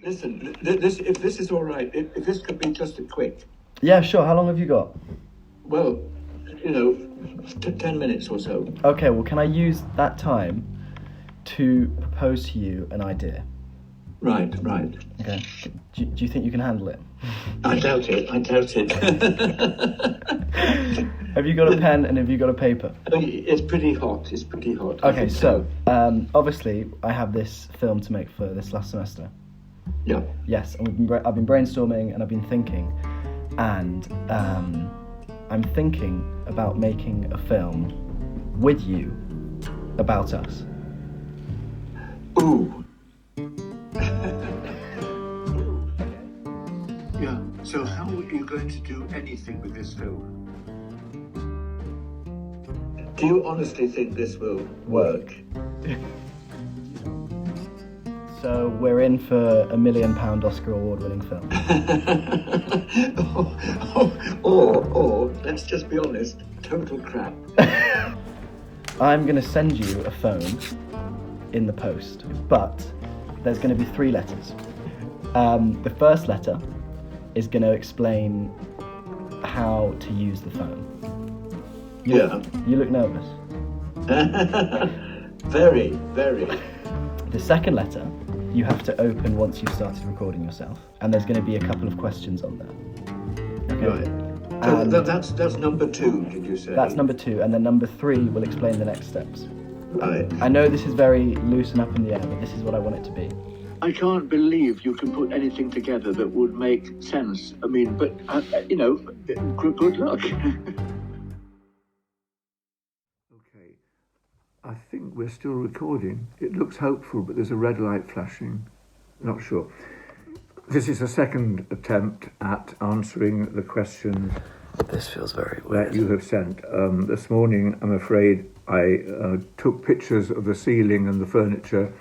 Listen, if this is all right, if this could be just a quick. Yeah, sure. How long have you got? Well, 10 minutes or so. Okay, well, can I use that time to propose to you an idea? Right. Okay. Do you think you can handle it? I doubt it. Have you got a pen and have you got a paper? It's pretty hot. Okay, so, obviously, I have this film to make for this last semester. Yeah. Yes, and I've been brainstorming and I've been thinking, and I'm thinking about making a film with you about us. Ooh. Yeah, so how are you going to do anything with this film? Do you honestly think this will work? So we're in for a £1 million Oscar award-winning film. or, let's just be honest, total crap. I'm going to send you a phone in the post, but there's going to be 3 letters. The first letter is going to explain how to use the phone. You look nervous. Very. The second letter you have to open once you've started recording yourself, and there's going to be a couple of questions on there. Okay? Right. So that's number 2, did you say? That's number 2, and then number 3 will explain the next steps. Right. I know this is very loose and up in the air, but this is what I want it to be. I can't believe you can put anything together that would make sense. I mean, but, good luck. Okay. I think we're still recording. It looks hopeful, but there's a red light flashing. Not sure. This is a second attempt at answering the questions. This feels very weird. That you have sent. This morning, I'm afraid, I took pictures of the ceiling and the furniture,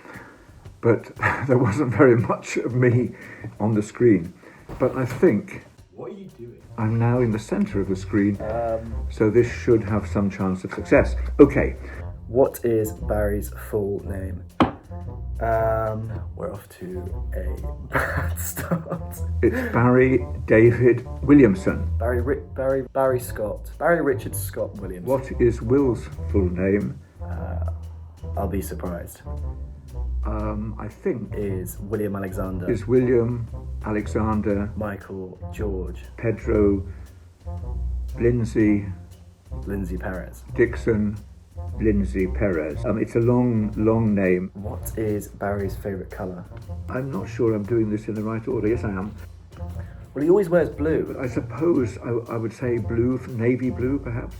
but there wasn't very much of me on the screen. But I think... What are you doing? I'm now in the centre of the screen, so this should have some chance of success. Okay. What is Barry's full name? We're off to a bad start. It's Barry David Williamson. Barry Scott. Barry Richard Scott Williamson. What is Will's full name? I'll be surprised. I think... Is William Alexander. Is William Alexander... Michael George. Pedro... Lindsay-Perez. Dixon... Lindsay-Perez. It's a long name. What is Barry's favourite colour? I'm not sure I'm doing this in the right order. Yes, I am. Well, he always wears blue. But I suppose I would say blue, navy blue, perhaps.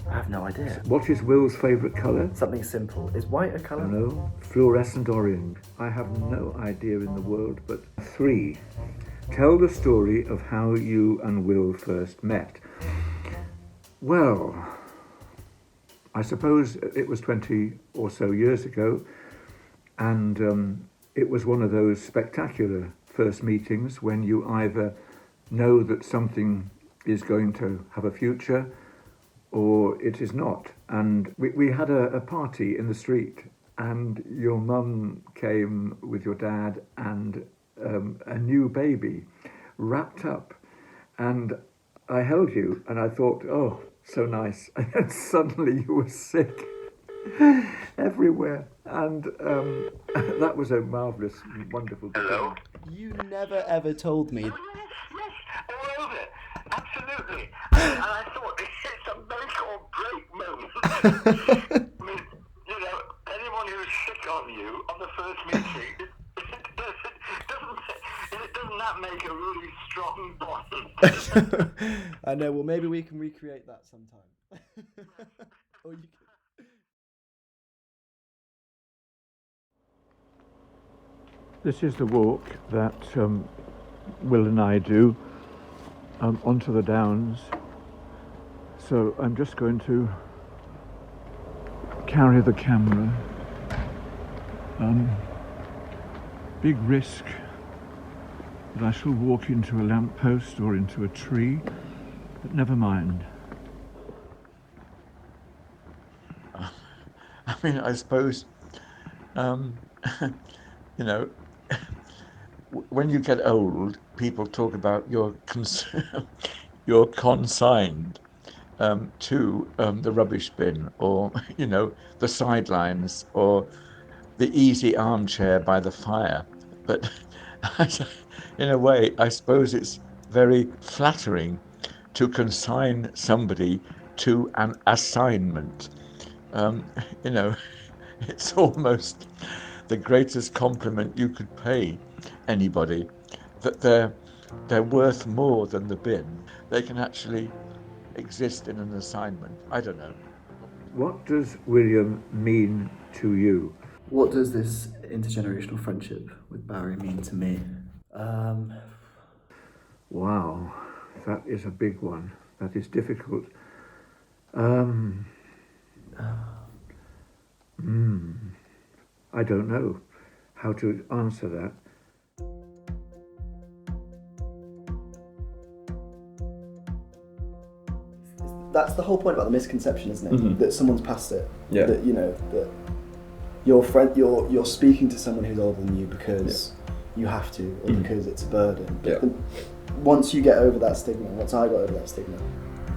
I have no idea. What is Will's favourite colour? Something simple. Is white a colour? No, fluorescent orange. I have no idea in the world, but 3. Tell the story of how you and Will first met. Well, I suppose it was 20 or so years ago, and it was one of those spectacular first meetings when you either know that something is going to have a future or it is not. And we had a party in the street, and your mum came with your dad and a new baby wrapped up, and I held you and I thought, oh, so nice. And then suddenly you were sick everywhere, and that was a marvellous, wonderful thing. Hello? You never ever told me. Yes, all over. Absolutely. And I thought, it's a make or break moment. I mean, anyone who's sick on you on the first meeting, doesn't that make a really strong bond? I know, well, maybe we can recreate that sometime. Or you can... This is the walk that Will and I do onto the downs. So I'm just going to carry the camera. Big risk that I shall walk into a lamppost or into a tree, but never mind. I mean, I suppose, um, you know, when you get old, people talk about you're consigned to the rubbish bin, or the sidelines, or the easy armchair by the fire. But in a way, I suppose it's very flattering to consign somebody to an assignment. Um, you know, it's almost the greatest compliment you could pay anybody, that they're worth more than the bin. They can actually exist in an assignment. I don't know. What does William mean to you? What does this intergenerational friendship with Barry mean to me? Wow, that is a big one. That is difficult. Um, I don't know how to answer that. That's the whole point about the misconception, isn't it? Mm-hmm. That someone's past it. Yeah. That that your friend, you're speaking to someone who's older than you because you have to, or because it's a burden. But once you get over that stigma, once I got over that stigma,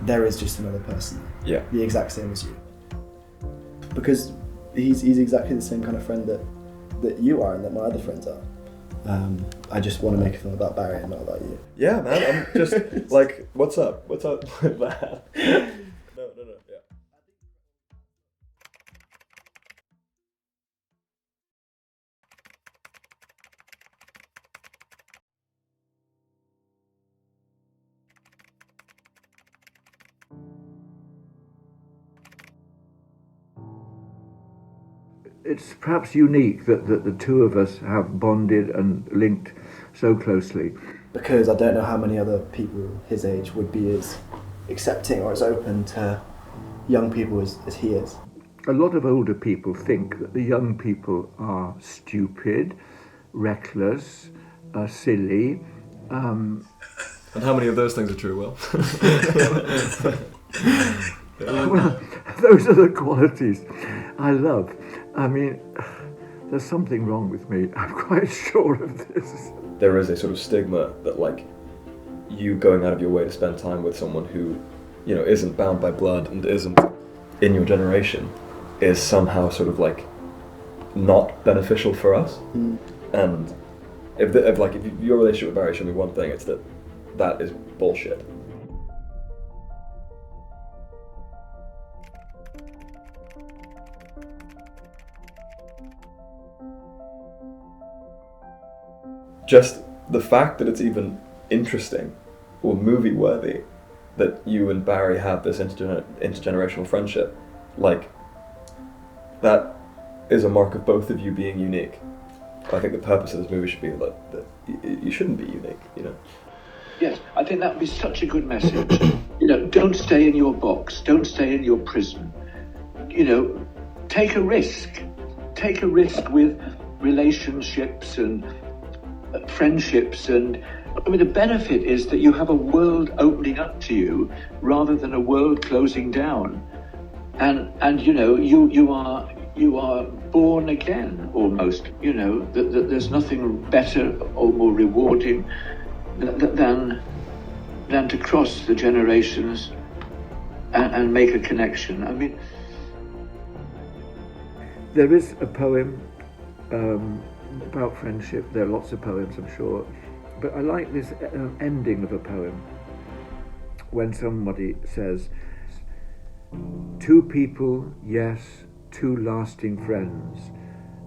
there is just another person. Yeah. The exact same as you. Because he's exactly the same kind of friend that you are and that my other friends are. I just want to make a film about Barry and not about you. Yeah, man. I'm just like, what's up? What's up with that? No, yeah. It's perhaps unique that the two of us have bonded and linked so closely. Because I don't know how many other people his age would be as accepting or as open to young people as he is. A lot of older people think that the young people are stupid, reckless, silly. And how many of those things are true, Will? Well, those are the qualities I love. I mean, there's something wrong with me. I'm quite sure of this. There is a sort of stigma that, like, you going out of your way to spend time with someone who, isn't bound by blood and isn't in your generation is somehow sort of like not beneficial for us. And if your relationship with Barry showed me one thing, it's that is bullshit. Just the fact that it's even interesting or movie worthy that you and Barry have this intergenerational friendship, like, that is a mark of both of you being unique. I think the purpose of this movie should be that you shouldn't be unique, Yes, I think that would be such a good message. Don't stay in your box, don't stay in your prison. Take a risk. Take a risk with relationships and friendships, and the benefit is that you have a world opening up to you rather than a world closing down, and you are born again almost. That there's nothing better or more rewarding than to cross the generations and make a connection. I mean, there is a poem about friendship. There are lots of poems, I'm sure, but I like this ending of a poem when somebody says, "Two people, yes, two lasting friends.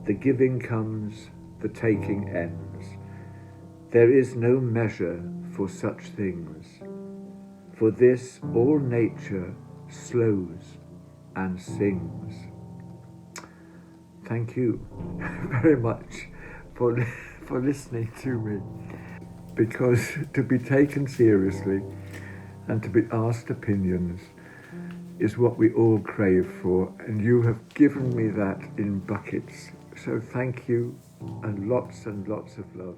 The giving comes, the taking ends. There is no measure for such things. For this all nature slows and sings." Thank you very much for listening to me, because to be taken seriously and to be asked opinions is what we all crave for, and you have given me that in buckets. So thank you, and lots of love.